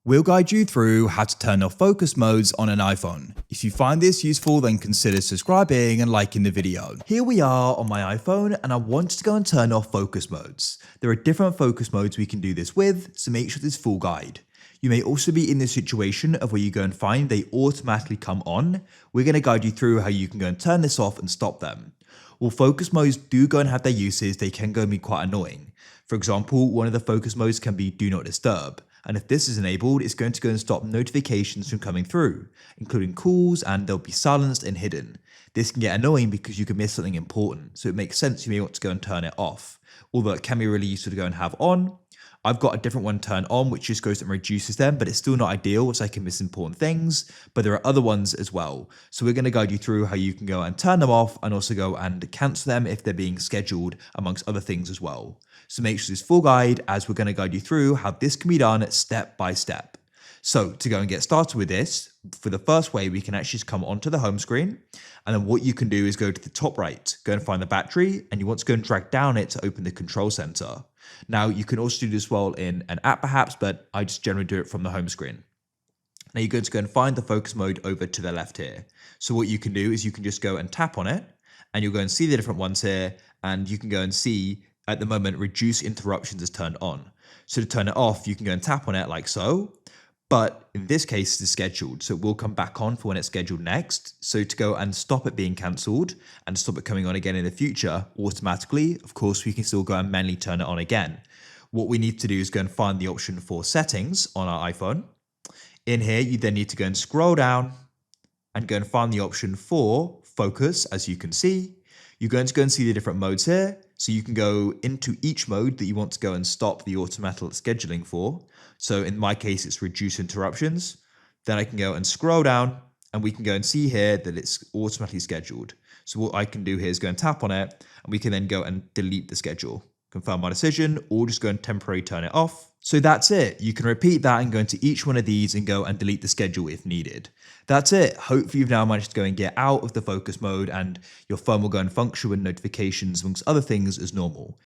We'll guide you through how to turn off focus modes on an iPhone. If you find this useful, then consider subscribing and liking the video. Here we are on my iPhone and I want to go and turn off focus modes. There are different focus modes we can do this with, so make sure this full guide. You may also be in this situation of where you go and find they automatically come on. We're going to guide you through how you can go and turn this off and stop them. While focus modes do go and have their uses, they can go and be quite annoying. For example, one of the focus modes can be do not disturb. And if this is enabled, it's going to go and stop notifications from coming through, including calls, and they'll be silenced and hidden. This can get annoying because you can miss something important, so it makes sense you may want to go and turn it off. Although it can be really useful to go and have on. I've got a different one turned on, which just goes and reduces them, but it's still not ideal, so I can miss important things. But there are other ones as well. So we're going to guide you through how you can go and turn them off and also go and cancel them if they're being scheduled, amongst other things as well. So make sure this full guide, as we're going to guide you through how this can be done step by step. So to go and get started with this, for the first way, we can actually just come onto the home screen. And then what you can do is go to the top right, go and find the battery, and you want to go and drag down it to open the control center. Now you can also do this well in an app perhaps, but I just generally do it from the home screen. Now you're going to go and find the focus mode over to the left here. So what you can do is you can just go and tap on it, and you'll go and see the different ones here, and you can go and see at the moment reduce interruptions is turned on. So to turn it off, you can go and tap on it like so. But in this case, it's scheduled, so it will come back on for when it's scheduled next. So to go and stop it being cancelled and stop it coming on again in the future automatically, of course, we can still go and manually turn it on again. What we need to do is go and find the option for settings on our iPhone. In here, you then need to go and scroll down and go and find the option for focus, as you can see. You're going to go and see the different modes here. So you can go into each mode that you want to go and stop the automatic scheduling for. So in my case, it's reduce interruptions. Then I can go and scroll down and we can go and see here that it's automatically scheduled. So what I can do here is go and tap on it and we can then go and delete the schedule, confirm my decision, or just go and temporarily turn it off. So that's it. You can repeat that and go into each one of these and go and delete the schedule if needed. That's it. Hopefully you've now managed to go and get out of the focus mode and your phone will go and function with notifications amongst other things as normal.